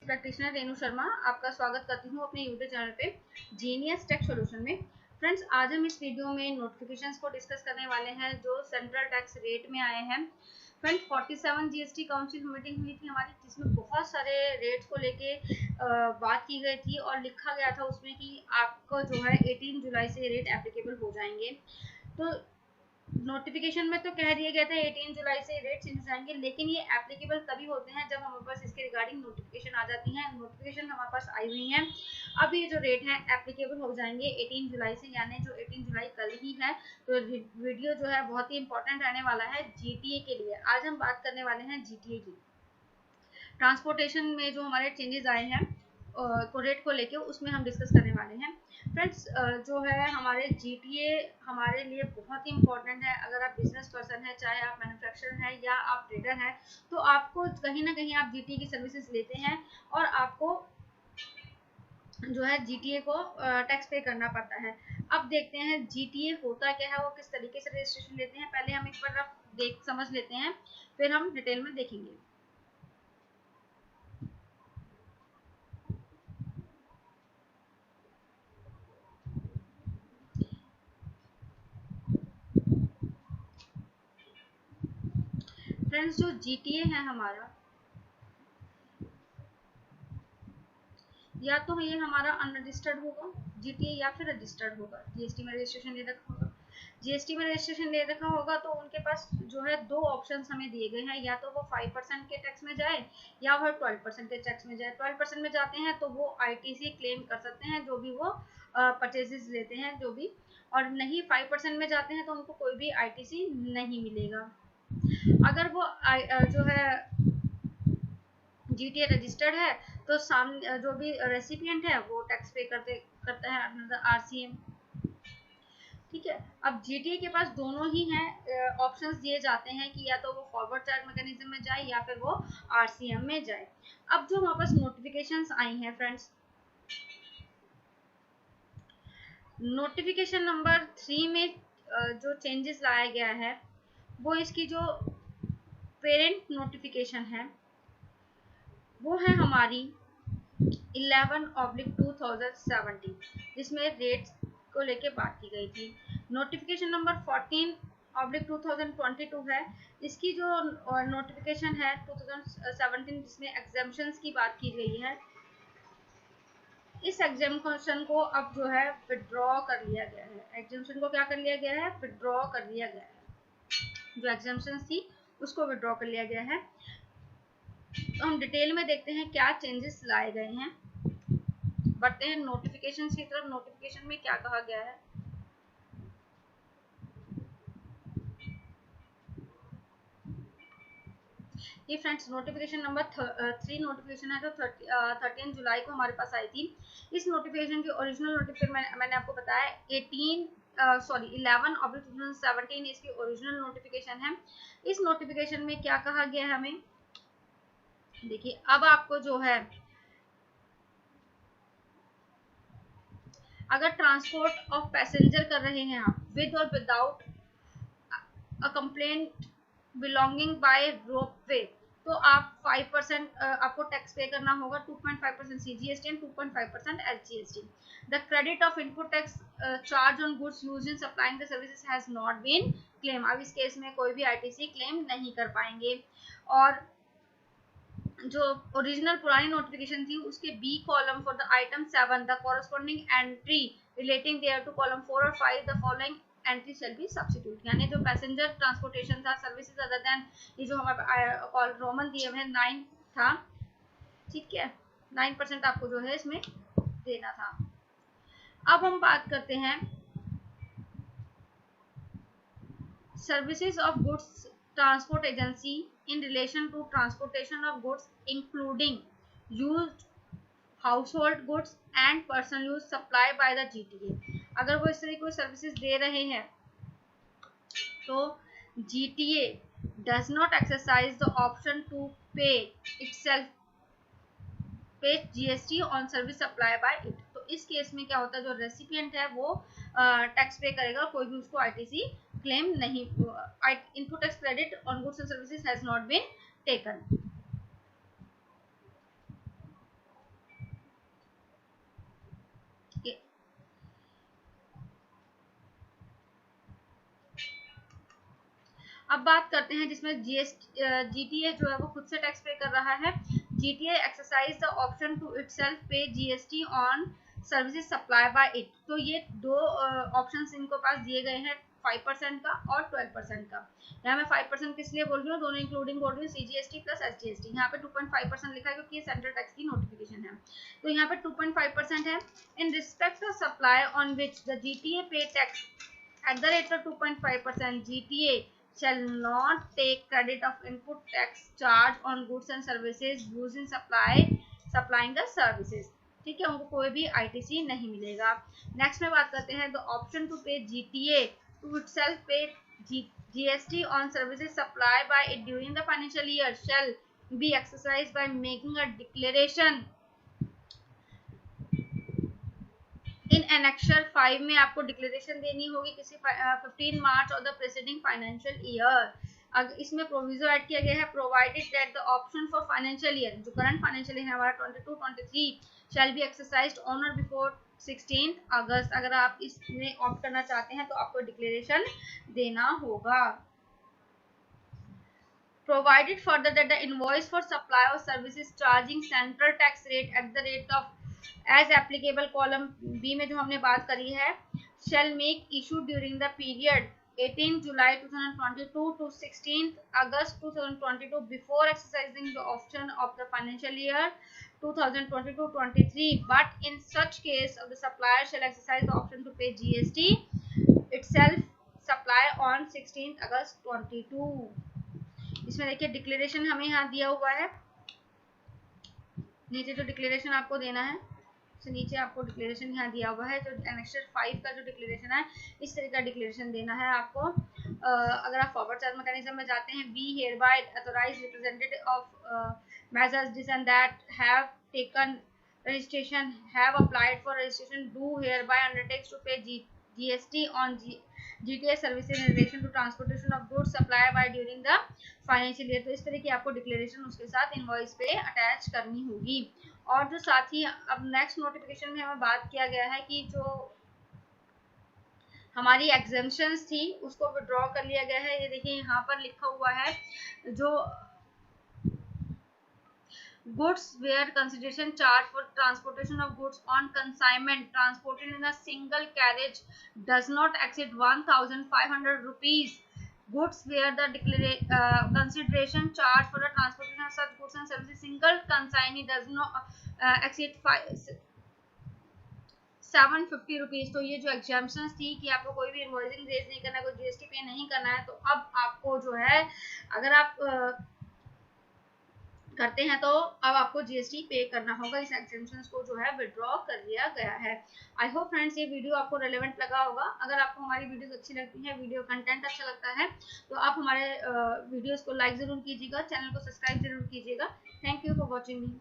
Practitioner Renu Sharma आपका स्वागत करती हूँ अपने यूट्यूब चैनल पे जीनियस टेक सॉल्यूशन में। फ्रेंड्स, आज हम इस वीडियो में नोटिफिकेशंस को डिस्कस करने वाले हैं जो सेंट्रल टैक्स रेट में आए हैं। फ्रेंड्स, 47 जीएसटी काउंसिल मीटिंग हुई थी हमारी, जिसमें बहुत सारे रेट्स को लेके बात की गई थी और लिखा गया था उसमें कि आपको जो है 18 जुलाई से रेट एप्लीकेबल हो जाएंगे। तो नोटिफिकेशन में तो कह दिया गया था 18 जुलाई से रेट चेंज जाएंगे, लेकिन ये एप्लीकेबल तभी होते हैं जब हमारे पास इसके रिगार्डिंग नोटिफिकेशन आ जाती है। नोटिफिकेशन हमारे पास आई हुई है। अब ये जो रेट है एप्लीकेबल हो जाएंगे 18 जुलाई से, यानी जो 18 जुलाई कल ही है। तो वीडियो जो है बहुत ही इंपॉर्टेंट रहने वाला है जीटीए के लिए। आज हम बात करने वाले हैं जीटीए की। ट्रांसपोर्टेशन में जो हमारे चेंजेस आए हैं तो रेट को लेके उसमें हम डिस्कस करने वाले हैं। फ्रेंड्स, जो है हमारे जीटीए हमारे लिए बहुत ही इंपॉर्टेंट है। अगर आप बिजनेस पर्सन है, चाहे आप मैन्युफैक्चरर है या आप ट्रेडर है, तो आपको कहीं ना कहीं आप जीटीए की सर्विसेज लेते हैं और आपको जो है जीटीए को टैक्स पे करना पड़ता है। अब देखते हैं जीटीए होता क्या है, वो किस तरीके से रजिस्ट्रेशन लेते हैं। पहले हम एक बार देख समझ लेते हैं, फिर हम डिटेल में देखेंगे। फ्रेंड्स, जो जीटीए है हमारा, या तो ये हमारा अनरजिस्टर्ड होगा जीटीए या फिर रजिस्टर्ड होगा। जीएसटी में रजिस्ट्रेशन ले रखा होगा। जीएसटी में रजिस्ट्रेशन ले रखा होगा तो उनके पास जो है दो ऑप्शंस हमें दिए गए हैं, या तो वो 5% के टैक्स में जाए या फिर 12% के टैक्स में जाए। 12% में जाते हैं तो वो आईटीसी क्लेम कर सकते हैं, जो भी वो परचेजेस लेते हैं जो भी, और नहीं 5% में जाते हैं तो उनको कोई भी आईटीसी नहीं मिलेगा। अगर वो जो है जीटीए रजिस्टर्ड है तो सामने जो भी रेसिपिएंट है वो टैक्स पे करता है अंडर आरसीएम। ठीक है। अब जीटीए के पास दोनों ही हैं, ऑप्शंस दिए जाते हैं कि या तो वो फॉरवर्ड चार्ज मैकेनिज्म में जाए या फिर वो आरसीएम में जाए। अब जो हमारे पास नोटिफिकेशंस आई हैं फ्रेंड्स, नोटिफिकेशन नंबर 3 में जो चेंजेस लाया गया है वो इसकी जो पेरेंट नोटिफिकेशन है वो है हमारी 11/2017, जिसमें रेट्स को लेके बात की गई थी। नोटिफिकेशन नंबर 14/2022 है। इसकी जो नोटिफिकेशन है 2017, जिसमें एग्जेम्पशंस की बात की गई है। इस एग्जेम्पशन को अब जो है विड्रॉ कर लिया गया है। एग्जेम्पशन को क्या कर लिया गया है? विड्रॉ कर लिया गया है। जो एग्जेम्पशन थी उसको विड्रॉ कर लिया गया है। तो हम डिटेल में देखते हैं क्या चेंजेस लाए गए हैं। बढ़ते हैं नोटिफिकेशन की तरफ। नोटिफिकेशन में क्या कहा गया है? ये फ्रेंड्स नोटिफिकेशन नंबर 3 नोटिफिकेशन है जो 13 जुलाई को हमारे पास आई थी। इस नोटिफिकेशन की ओरिजिनल नोटिफिकेशन मैंने आपको बताया 11/2017 इसकी ओरिजिनल नोटिफिकेशन है। इस नोटिफिकेशन में क्या कहा गया है हमें देखिए। अब आपको जो है अगर ट्रांसपोर्ट ऑफ पैसेंजर कर रहे हैं आप विद और without a complaint belonging by ropeway, तो आप 5% आपको टैक्स पे करना होगा। 2.5% CGST and 2.5% LGST. The credit of input tax charge on goods used in supplying the services has not been claim. अब इस केस में कोई भी आईटीसी क्लेम नहीं कर पाएंगे। और जो ओरिजिनल पुरानी नोटिफिकेशन थी उसके B column for the item 7 the corresponding entry relating thereto column 4 और 5 the following entry shall be substitute. यानी जो पैसेंजर ट्रांसपोर्टेशन था, सर्विसेज अदर देन, ये जो हमारे रोमन दिए हुए 9 था। ठीक है, 9% आपको जो है इसमें देना था। अब हम बात करते हैं services of goods transport agency in relation to transportation of goods including used household goods and personal use supplied by the GTA। अगर वो इस तरह की सर्विसेज दे रहे हैं तो GTA does not exercise the option to pay GST on service supplied by it। तो इस केस में क्या होता है, जो रेसिपिएंट है वो टैक्स पे करेगा, कोई भी उसको आईटीसी क्लेम नहीं। Input tax credit on goods and services has not been taken. अब बात करते हैं जिसमें जीटीए जो है वो खुद से टैक्स पे कर रहा है। GTA exercise the option to itself pay GST on services supply by it. तो ये दो ऑप्शंस इनको पास दिए गए हैं, 5% का और 12% का। यहाँ मैं 5% किस लिए बोल रही हूँ, दोनों इंक्लूडिंग बोल रही हूँ, सीजीएसटी प्लस एसजीएसटी। यहाँ पे 2.5% लिखा है क्योंकि ये सेंट्रल टैक्स की नोटिफिकेशन है, तो यहाँ पे 2.5% है। In respect of supply on which the GTA पे tax at the rate of 2.5%, GTA shall not take credit of input tax charge on goods and services used in supplying the services। ठीक है, उनको कोई भी ITC नहीं मिलेगा। Next में बात करते हैं द ऑप्शन टू पे GTA to itself pay GST on services supply by it during the financial year shall be exercised by making a declaration in annexure 5 में आपको डिक्लेरेशन देनी होगी किसी 15 मार्च और द प्रेसिडिंग फाइनेंशियल ईयर। अगर इसमें proviso add किया गया है, provided that the option for financial year, जो करंट फाइनेंशियल ईयर है हमारा 22-23, शैल बी एक्सरसाइज्ड ऑन और बिफोर 16 अगस्त। अगर आप इसमें ऑप्ट करना चाहते हैं तो आपको डिक्लेरेशन देना होगा। Provided further that the invoice for supply of services charging central tax rate at the rate of as applicable column B में जो हमने बात करी है, shall make issue during the period 18 July 2022 to 16 August 2022 before exercising the option of the financial year 2022-23, but in such case the supplier shall exercise the option to pay GST itself supply on 16 August 22। इसमें देखिए declaration हमें यहाँ दिया हुआ है, नीचे जो declaration आपको देना है, तो नीचे आपको डिक्लेरेशन यहाँ दिया हुआ है, जो एनेक्सर 5 का जो डिक्लेरेशन है इस तरह का डिक्लेरेशन देना है आपको। अगर आप फॉरवर्ड चार्ज मैकेनिज्म में जाते हैं, we hereby authorise representative of measures this and that have taken registration have applied for registration do hereby undertakes to pay GST on GTA services in relation to transportation of goods supply by during the financial year. तो इस तरह की आपको declaration उसके साथ invoice पे attach करनी होगी। और जो साथ ही अब नेक्स्ट नोटिफिकेशन में हमें बात किया गया है कि जो हमारी एग्जेम्पशंस थी उसको विड्रॉ कर लिया गया है। ये देखिए यहाँ पर लिखा हुआ है, जो goods where consideration charged for transportation of goods on consignment transported in a single carriage does not exceed 1,500 rupees, goods where the consideration charged for the transportation of such goods and services single consignee does not exceed 750 rupees. तो ये जो exemptions थी कि आपको कोई भी invoicing raise नहीं करना है, कोई जीएसटी पे नहीं करना है, तो अब आपको जो है अगर आप करते हैं तो अब आपको जीएसटी पे करना होगा। इस एग्जेम्पशंस को जो है विड्रॉ कर लिया गया है। आई होप फ्रेंड्स ये वीडियो आपको रेलेवेंट लगा होगा। अगर आपको हमारी वीडियोस अच्छी लगती है, वीडियो कंटेंट अच्छा लगता है, तो आप हमारे वीडियोस को लाइक जरूर कीजिएगा, चैनल को सब्सक्राइब जरूर कीजिएगा। Thank you for watching me.